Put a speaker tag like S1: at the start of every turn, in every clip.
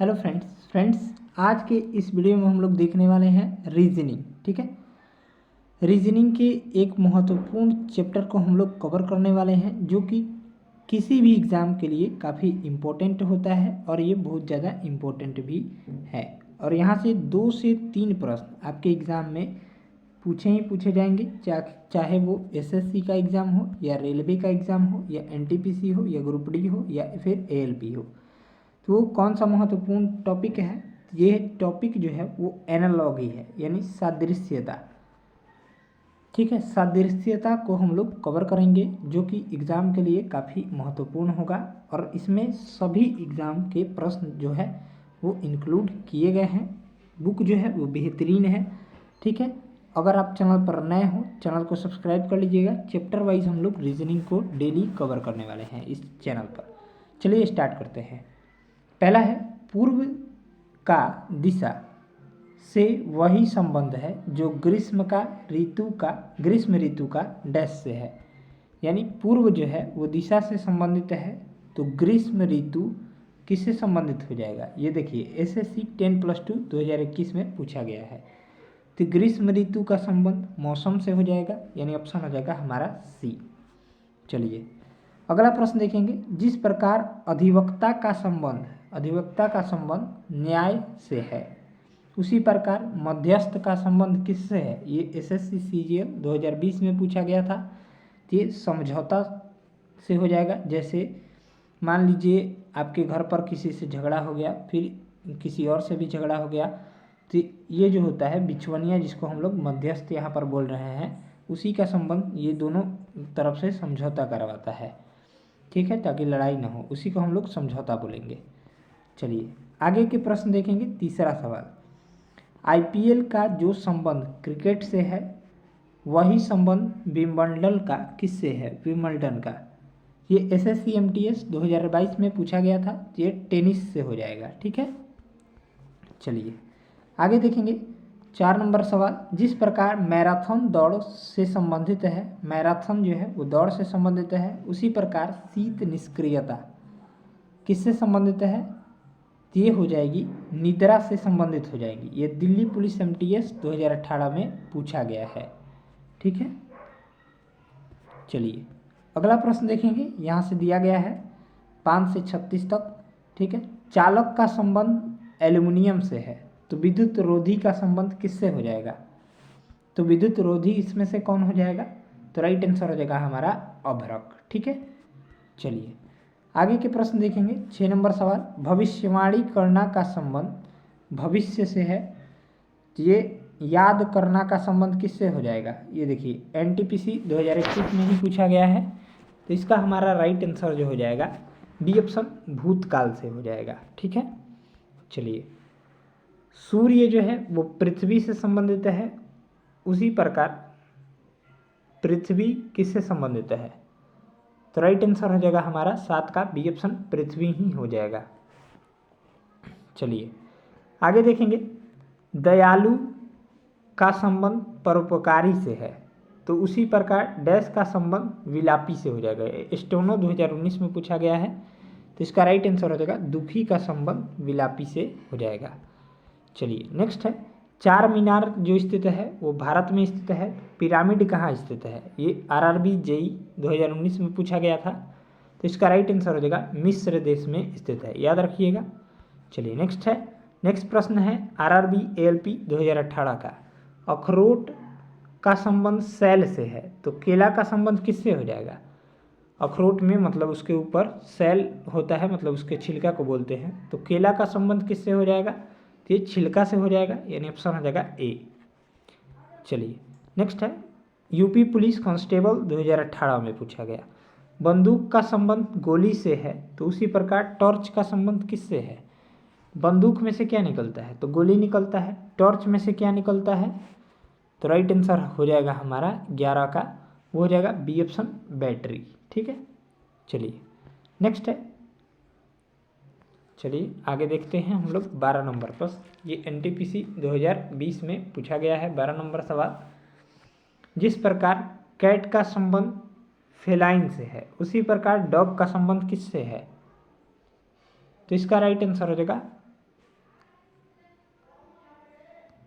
S1: Hello friends आज के इस वीडियो में हम लोग देखने वाले हैं रीजनिंग। ठीक है, रीजनिंग के एक महत्वपूर्ण चैप्टर को हम लोग कवर करने वाले हैं जो कि किसी भी एग्ज़ाम के लिए काफ़ी इम्पोर्टेंट होता है और ये बहुत ज़्यादा इम्पोर्टेंट भी है। और यहाँ से 2 से 3 प्रश्न आपके एग्ज़ाम में पूछे जाएंगे, चाहे वो एसएससी का एग्ज़ाम हो या रेलवे का एग्ज़ाम हो या एनटीपीसी हो या ग्रुप डी हो या फिर एएलपी हो। तो वो कौन सा महत्वपूर्ण टॉपिक है? ये टॉपिक जो है वो एनालॉगी है, यानी सादृश्यता। ठीक है, सादृश्यता को हम लोग कवर करेंगे जो कि एग्ज़ाम के लिए काफ़ी महत्वपूर्ण होगा और इसमें सभी एग्ज़ाम के प्रश्न जो है वो इंक्लूड किए गए हैं। बुक जो है वो बेहतरीन है। ठीक है, अगर आप चैनल पर नए हो चैनल को सब्सक्राइब कर लीजिएगा। चैप्टर वाइज हम लोग रीजनिंग को डेली कवर करने वाले हैं इस चैनल पर। चलिए स्टार्ट करते हैं। पहला है, पूर्व का दिशा से वही संबंध है जो ग्रीष्म ऋतु का डैश से है। यानी पूर्व जो है वो दिशा से संबंधित है तो ग्रीष्म ऋतु किससे संबंधित हो जाएगा? ये देखिए एसएससी 10+2 2021 में पूछा गया है। तो ग्रीष्म ऋतु का संबंध मौसम से हो जाएगा, यानी ऑप्शन हो जाएगा हमारा सी। चलिए अगला प्रश्न देखेंगे। जिस प्रकार अधिवक्ता का संबंध न्याय से है उसी प्रकार मध्यस्थ का संबंध किससे है? ये एसएससी सीजीएल 2020 में पूछा गया था। तो ये समझौता से हो जाएगा। जैसे मान लीजिए आपके घर पर किसी से झगड़ा हो गया, फिर किसी और से भी झगड़ा हो गया, तो ये जो होता है बिचवनिया, जिसको हम लोग मध्यस्थ यहाँ पर बोल रहे हैं, उसी का संबंध ये दोनों तरफ से समझौता करवाता है। ठीक है, ताकि लड़ाई ना हो, उसी को हम लोग समझौता बोलेंगे। चलिए आगे के प्रश्न देखेंगे। तीसरा सवाल, आईपीएल का जो संबंध क्रिकेट से है वही संबंध विंबलडन का किससे है? विंबलडन का। ये एसएससी एमटीएस 2022 में पूछा गया था। ये टेनिस से हो जाएगा। ठीक है, चलिए आगे देखेंगे। 4 नंबर सवाल, जिस प्रकार मैराथन दौड़ से संबंधित है, मैराथन जो है वो दौड़ से संबंधित है, उसी प्रकार शीत निष्क्रियता किससे संबंधित है? ये हो जाएगी निद्रा से संबंधित हो जाएगी। ये दिल्ली पुलिस एमटीएस 2018 में पूछा गया है। ठीक है, चलिए अगला प्रश्न देखेंगे। यहाँ से दिया गया है 5 से 36 तक। ठीक है, चालक का संबंध एल्युमिनियम से है तो विद्युत रोधी का संबंध किससे हो जाएगा? तो विद्युत रोधी इसमें से कौन हो जाएगा? तो राइट आंसर हो जाएगा हमारा अभ्रक। ठीक है, चलिए आगे के प्रश्न देखेंगे। 6 नंबर सवाल, भविष्यवाणी करना का संबंध भविष्य से है तो ये याद करना का संबंध किससे हो जाएगा? ये देखिए एनटीपीसी 2021 में ही पूछा गया है। तो इसका हमारा राइट आंसर जो हो जाएगा बी ऑप्शन भूतकाल से हो जाएगा। ठीक है, चलिए सूर्य जो है वो पृथ्वी से संबंधित है, उसी प्रकार पृथ्वी किससे संबंधित है? तो राइट आंसर हो जाएगा हमारा 7 का बी ऑप्शन पृथ्वी ही हो जाएगा। चलिए आगे देखेंगे। दयालु का संबंध परोपकारी से है तो उसी प्रकार डैश का संबंध विलापी से हो जाएगा। स्टोनो 2019 में पूछा गया है तो इसका राइट आंसर हो जाएगा दुखी का संबंध विलापी से हो जाएगा। चलिए नेक्स्ट है, चार मीनार जो स्थित है वो भारत में स्थित है। पिरामिड कहाँ स्थित है? ये आरआरबी जेई 2019 में पूछा गया था तो इसका राइट आंसर हो जाएगा मिस्र देश में स्थित है, याद रखिएगा। चलिए नेक्स्ट प्रश्न है आरआरबी एएलपी 2018 का, अखरोट का संबंध सेल से है तो केला का संबंध किससे हो जाएगा? अखरोट में मतलब उसके ऊपर सेल होता है, मतलब उसके छिलका को बोलते हैं, तो केला का संबंध किससे हो जाएगा? तो ये छिलका से हो जाएगा, यानी ऑप्शन हो जाएगा ए। चलिए नेक्स्ट है, यूपी पुलिस कांस्टेबल 2018 में पूछा गया, बंदूक का संबंध गोली से है तो उसी प्रकार टॉर्च का संबंध किससे है? बंदूक में से क्या निकलता है? तो गोली निकलता है। टॉर्च में से क्या निकलता है? तो राइट आंसर हो जाएगा हमारा 11 का, वो हो जाएगा बी ऑप्शन बैटरी। ठीक है, चलिए नेक्स्ट है, चलिए आगे देखते हैं हम लोग 12 नंबर पर। ये एनटीपीसी 2020 में पूछा गया है 12 नंबर सवाल, जिस प्रकार कैट का संबंध फेलाइन से है उसी प्रकार डॉग का संबंध किससे है? तो इसका राइट आंसर हो जाएगा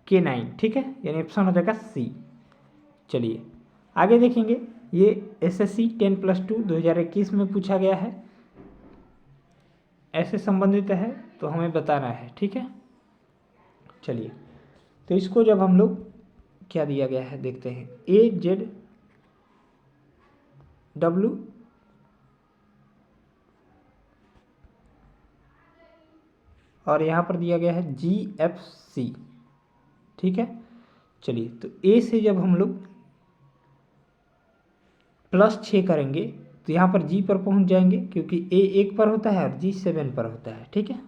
S1: K9, ठीक है, यानी ऑप्शन हो जाएगा सी। चलिए आगे देखेंगे, ये SSC 10+2 2021 में पूछा गया है, ऐसे संबंधित है तो हमें बताना है, ठीक है। चलिए तो इसको जब हम लोग क्या दिया गया है देखते हैं, AZW और यहाँ पर दिया गया है GFC, ठीक है। चलिए तो A से जब हम लोग +6 करेंगे तो यहाँ पर G पर पहुँच जाएंगे, क्योंकि A 1 पर होता है और G 7 पर होता है, ठीक है।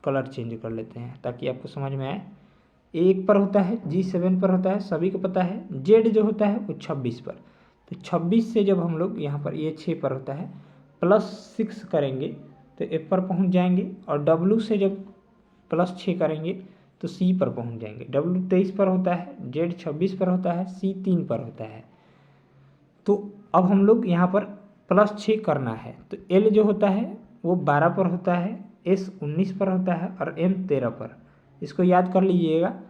S1: कलर चेंज कर लेते हैं ताकि आपको समझ में आए। A 1 पर होता है, G 7 पर होता है, सभी को पता है। Z जो होता है वो 26 पर, तो 26 से जब हम लोग यहाँ पर ये 6 पर होता है, +6 करेंगे तो F पर पहुँच जाएंगे, और W से जब +6 करेंगे तो C पर पहुँच जाएंगे। W 23 पर होता है, Z 26 पर होता है, C 3 पर होता है। तो अब हम लोग यहाँ पर +6 करना है, तो L जो होता है वो 12 पर होता है, S 19 पर होता है और M 13 पर। इसको याद कर लीजिएगा,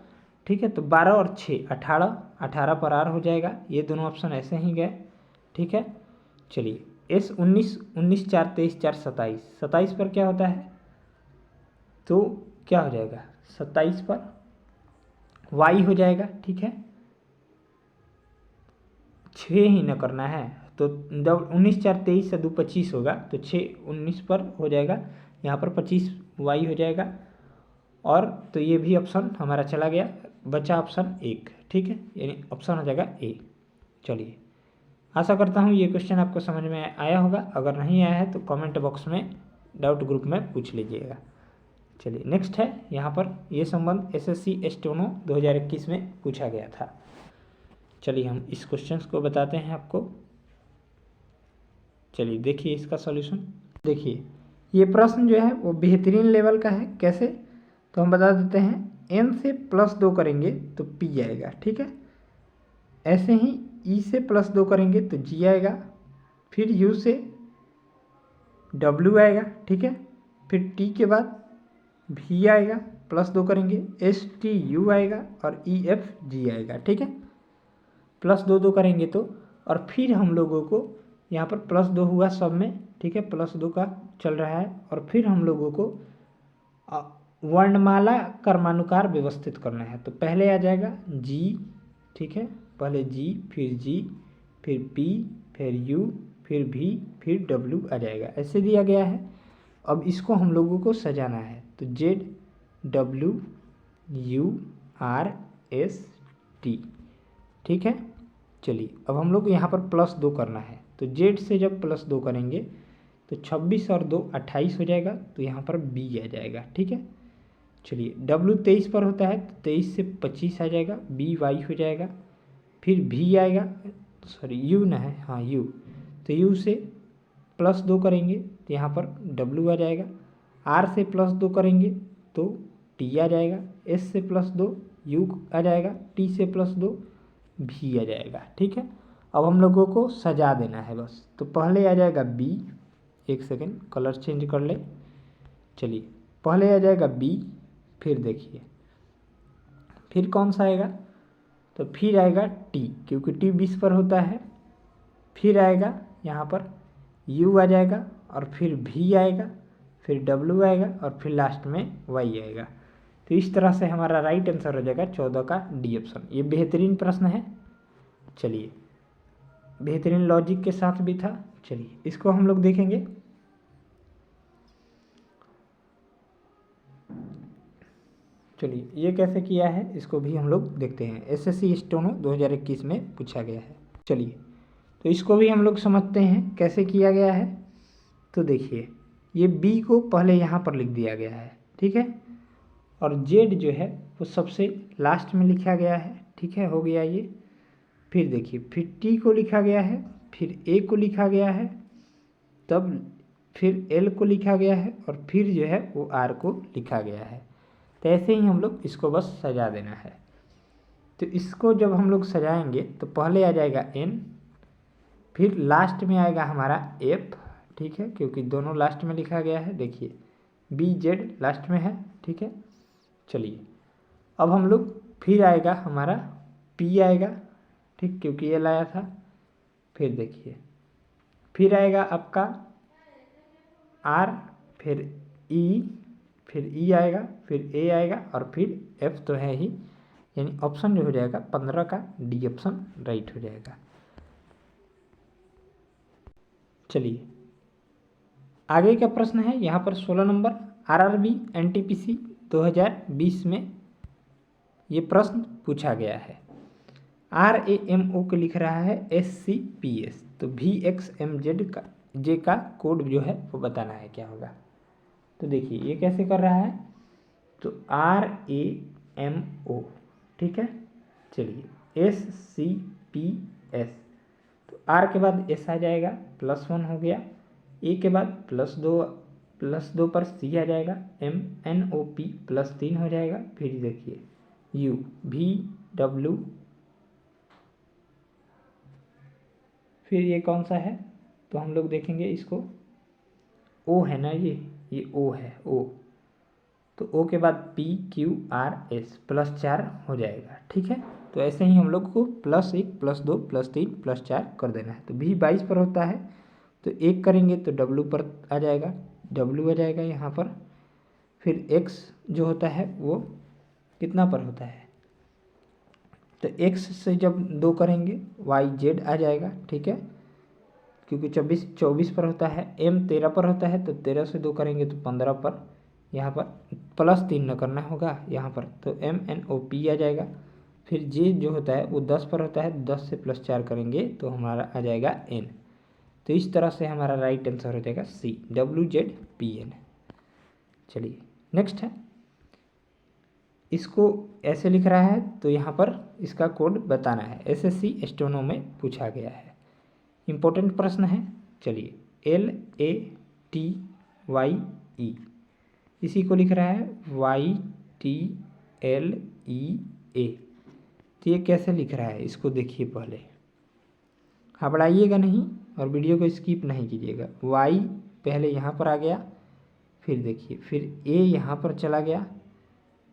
S1: ठीक है। तो 12 और 6 18, 18 पर R हो जाएगा। ये दोनों ऑप्शन ऐसे ही गए, ठीक है। चलिए S 19, 19 4 23 4 27, 27 पर क्या होता है, तो क्या हो जाएगा 27 पर Y हो जाएगा, ठीक है। 6 ही न करना है, तो 19 4 23 से 2 25 होगा, तो 6 19 पर हो जाएगा, यहाँ पर 25 Y हो जाएगा। और तो ये भी ऑप्शन हमारा चला गया, बचा ऑप्शन 1, ठीक है, यानी ऑप्शन हो जाएगा A। चलिए आशा करता हूँ ये क्वेश्चन आपको समझ में आया होगा। अगर नहीं आया है तो कमेंट बॉक्स में डाउट ग्रुप में पूछ लीजिएगा। चलिए नेक्स्ट है, यहाँ पर ये संबंध SSC स्टेनो 2021 में पूछा गया था। चलिए हम इस क्वेश्चन को बताते हैं आपको। चलिए देखिए इसका सॉल्यूशन। देखिए ये प्रश्न जो है वो बेहतरीन लेवल का है। कैसे, तो हम बता देते हैं, N से +2 करेंगे तो P आएगा, ठीक है। ऐसे ही E से +2 करेंगे तो G आएगा, फिर U से W आएगा, ठीक है। फिर T के बाद V आएगा, +2 करेंगे STU आएगा और EFG आएगा, ठीक है। +2 करेंगे तो, और फिर हम लोगों को यहाँ पर +2 हुआ सब में, ठीक है, +2 का चल रहा है। और फिर हम लोगों को वर्णमाला क्रमानुसार व्यवस्थित करना है। तो पहले आ जाएगा G, ठीक है, पहले G, फिर G, फिर P, फिर U, फिर V, फिर W आ जाएगा, ऐसे दिया गया है। अब इसको हम लोगों को सजाना है, तो Z W U R S T, ठीक है। चलिए अब हम लोग यहाँ पर +2 करना है, तो Z से जब +2 करेंगे तो 26 और 2 28 हो जाएगा, तो यहाँ पर B आ जाएगा, ठीक है। चलिए W 23 पर होता है, तो 23 से 25 आ जाएगा, BY हो जाएगा। फिर V आएगा, सॉरी U ना है, हाँ U, तो U से +2 करेंगे तो यहाँ पर W आ जाएगा। R से +2 करेंगे तो T आ जाएगा, S से +2 U आ जाएगा, T से +2 V आ जाएगा, ठीक है। अब हम लोगों को सजा देना है बस। तो पहले आ जाएगा B, एक सेकेंड कलर चेंज कर ले। चलिए पहले आ जाएगा B, फिर देखिए फिर कौन सा आएगा, तो फिर आएगा T, क्योंकि T 20 पर होता है। फिर आएगा यहाँ पर U आ जाएगा, और फिर V आएगा, फिर W आएगा, और फिर लास्ट में Y आएगा। तो इस तरह से हमारा राइट आंसर हो जाएगा 14 का D ऑप्शन। ये बेहतरीन प्रश्न है, चलिए बेहतरीन लॉजिक के साथ भी था। चलिए इसको हम लोग देखेंगे। चलिए ये कैसे किया है इसको भी हम लोग देखते हैं। SSC स्टेनो 2021 में पूछा गया है। चलिए तो इसको भी हम लोग समझते हैं कैसे किया गया है। तो देखिए ये B को पहले यहाँ पर लिख दिया गया है, ठीक है, और Z जो है वो सबसे लास्ट में लिखा गया है, ठीक है, हो गया ये। फिर देखिए फिर T को लिखा गया है, फिर A को लिखा गया है, तब फिर L को लिखा गया है, और फिर जो है वो R को लिखा गया है। तो ऐसे ही हम लोग इसको बस सजा देना है। तो इसको जब हम लोग सजाएंगे तो पहले आ जाएगा N, फिर लास्ट में आएगा हमारा F, ठीक है, क्योंकि दोनों लास्ट में लिखा गया है। देखिए BZ लास्ट में है, ठीक है। चलिए अब हम लोग फिर आएगा हमारा P आएगा, ठीक, क्योंकि L आया था। फिर देखिए फिर आएगा आपका R, फिर E, फिर E आएगा, फिर A आएगा और फिर F तो है ही, यानी ऑप्शन जो हो जाएगा 15 का डी ऑप्शन राइट हो जाएगा। चलिए आगे का प्रश्न है यहाँ पर 16 नंबर, RRB NTPC 2020 में ये प्रश्न पूछा गया है। RAMO को लिख रहा है SCPS, तो VXMZ का कोड जो है वो बताना है क्या होगा। तो देखिए ये कैसे कर रहा है, तो RAMO, ठीक है। चलिए SCPS, तो R के बाद S आ जाएगा, +1 हो गया, A के बाद +2 पर C आ जाएगा, MNOP +3 हो जाएगा, फिर देखिए U VW, फिर ये कौन सा है, तो हम लोग देखेंगे इसको, O है ना, ये O है, O, तो O के बाद PQRS +4 हो जाएगा, ठीक है। तो ऐसे ही हम लोग को +1 +2 +3 +4 कर देना है। तो V 22 पर होता है, तो 1 करेंगे तो W पर आ जाएगा, W आ जाएगा यहाँ पर। फिर X जो होता है वो कितना पर होता है, तो X से जब 2 करेंगे YZ आ जाएगा, ठीक है, क्योंकि 24 पर होता है। M 13 पर होता है, तो 13 से 2 करेंगे तो 15 पर, यहाँ पर +3 न करना होगा यहाँ पर, तो MNOP आ जाएगा। फिर J जो होता है वो 10 पर होता है, 10 से +4 करेंगे तो हमारा आ जाएगा N। तो इस तरह से हमारा राइट आंसर हो जाएगा C, WZPN। चलिए नेक्स्ट है, इसको ऐसे लिख रहा है, तो यहाँ पर इसका कोड बताना है, SSC स्टेनो में पूछा गया है, इम्पोर्टेंट प्रश्न है। चलिए LATYE, इसी को लिख रहा है YTLEA, तो ये कैसे लिख रहा है इसको देखिए पहले, घबराइएगा नहीं और वीडियो को स्किप नहीं कीजिएगा। Y पहले यहाँ पर आ गया, फिर देखिए फिर A यहाँ पर चला गया,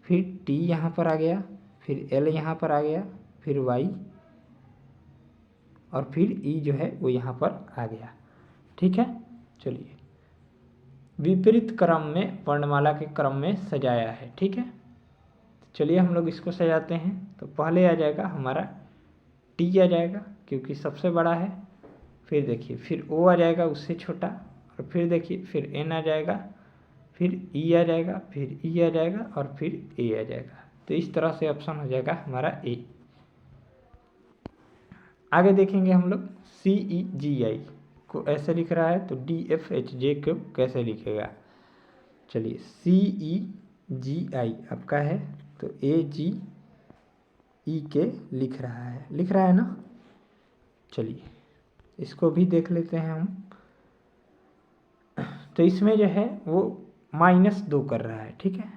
S1: फिर T यहाँ पर आ गया, फिर L यहाँ पर आ गया, फिर Y और फिर E जो है वो यहाँ पर आ गया, ठीक है। चलिए विपरीत क्रम में वर्णमाला के क्रम में सजाया है, ठीक है। चलिए हम लोग इसको सजाते हैं, तो पहले आ जाएगा हमारा T आ जाएगा क्योंकि सबसे बड़ा है, फिर देखिए फिर O आ जाएगा उससे छोटा, और फिर देखिए फिर N आ जाएगा, फिर E आ जाएगा, फिर E आ जाएगा और फिर A आ जाएगा। तो इस तरह से ऑप्शन हो जाएगा हमारा A। आगे देखेंगे हम लोग CEGI को ऐसे लिख रहा है, तो DFHJ को कैसे लिखेगा। चलिए CEGI आपका है, तो AGEK लिख रहा है ना। चलिए इसको भी देख लेते हैं हम, तो इसमें जो है वो -2 कर रहा है, ठीक है।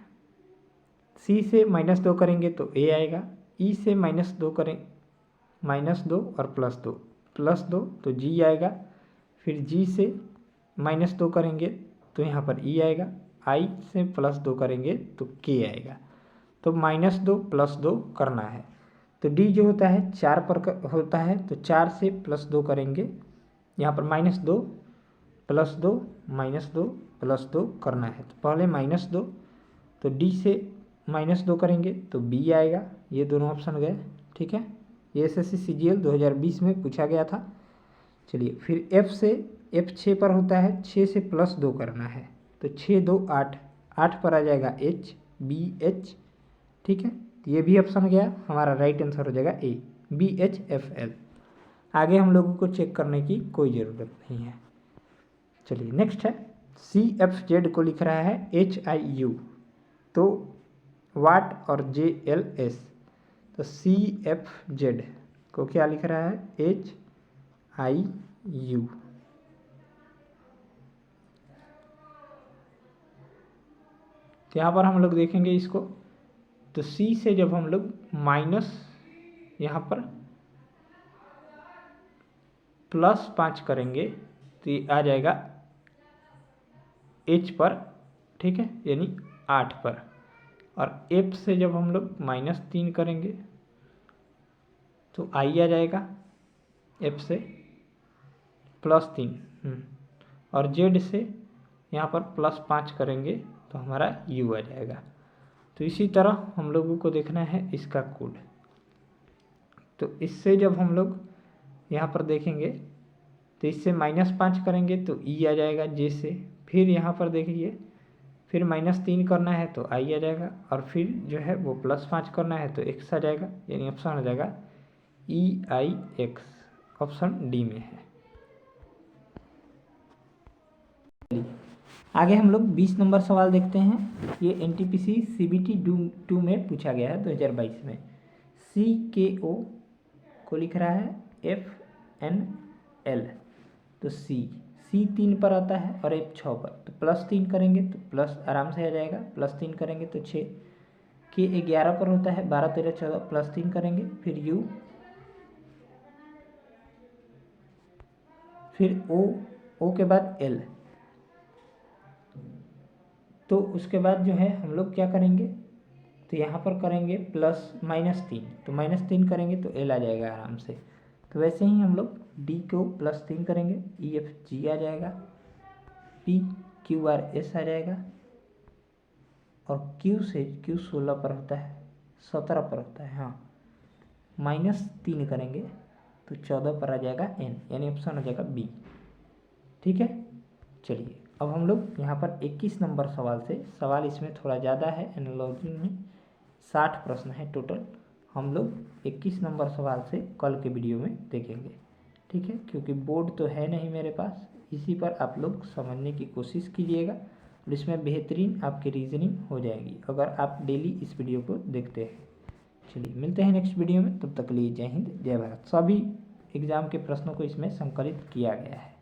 S1: C से -2 करेंगे तो A आएगा, E से -2 करें, -2 और +2 तो G आएगा, फिर G से -2 करेंगे तो यहाँ पर E आएगा, I से +2 करेंगे तो K आएगा। तो -2 +2 करना है, तो D जो होता है 4 पर होता है, तो 4 से +2 करेंगे, यहाँ पर -2 +2 -2 +2 करना है। तो पहले -2, तो D से -2 करेंगे तो B आएगा, ये दोनों ऑप्शन गए, ठीक है। ये SSC CGL 2020 में पूछा गया था। चलिए फिर F से, F 6 पर होता है, 6 से +2 करना है, तो 6 2 8, 8 पर आ जाएगा HBH, ठीक है। तो ये भी ऑप्शन गया, हमारा राइट आंसर हो जाएगा A, BHFL। आगे हम लोगों को चेक करने की कोई ज़रूरत नहीं है। चलिए नेक्स्ट है, CFZ को लिख रहा है HIU, तो वाट और JLS, तो CFZ को क्या लिख रहा है HIU। तो यहाँ पर हम लोग देखेंगे इसको, तो C से जब हम लोग माइनस यहाँ पर +5 करेंगे तो ये आ जाएगा H पर, ठीक है, यानी 8 पर, और f से जब हम लोग -3 करेंगे तो i आ जाएगा, f से +3 और z से यहाँ पर +5 करेंगे तो हमारा u आ जाएगा। तो इसी तरह हम लोगों को देखना है इसका कोड। तो इससे जब हम लोग यहाँ पर देखेंगे तो इससे -5 करेंगे तो e आ जाएगा j से, फिर यहाँ पर देखिए फिर -3 करना है तो i आ जाएगा, और फिर जो है वो +5 करना है तो x आ जाएगा, यानी ऑप्शन आ जाएगा EIX, ऑप्शन डी में है। आगे हम लोग 20 नंबर सवाल देखते हैं। ये NTPC CBT 2 में पूछा गया है 2022 में। CKO को लिख रहा है FNL, तो C 3 पर आता है और F 6 पर, तो +3 करेंगे तो प्लस आराम से आ जाएगा, +3 करेंगे तो 6, K 11 पर होता है, 12 13 14, +3 करेंगे, फिर U, फिर O के बाद L, तो उसके बाद जो है हम लोग क्या करेंगे, तो यहाँ पर करेंगे +-3, तो -3 करेंगे तो L आ जाएगा आराम से। तो वैसे ही हम लोग D को +3 करेंगे, EFG आ जाएगा, PQRS आ जाएगा, और Q से Q 16 पर होता है, 17 पर होता है, हाँ, -3 करेंगे तो 14 पर आ जाएगा N, यानी ऑप्शन हो जाएगा B। ठीक है, चलिए अब हम लोग यहाँ पर 21 नंबर सवाल से, सवाल इसमें थोड़ा ज़्यादा है, एनालॉजी में 60 प्रश्न है टोटल, हम लोग 21 नंबर सवाल से कल के वीडियो में देखेंगे। ठीक है, क्योंकि बोर्ड तो है नहीं मेरे पास, इसी पर आप लोग समझने की कोशिश कीजिएगा और इसमें बेहतरीन आपकी रीजनिंग हो जाएगी अगर आप डेली इस वीडियो को देखते हैं। चलिए मिलते हैं नेक्स्ट वीडियो में, तब तक के लिए जय हिंद जय भारत। सभी एग्ज़ाम के प्रश्नों को इसमें संकलित किया गया है।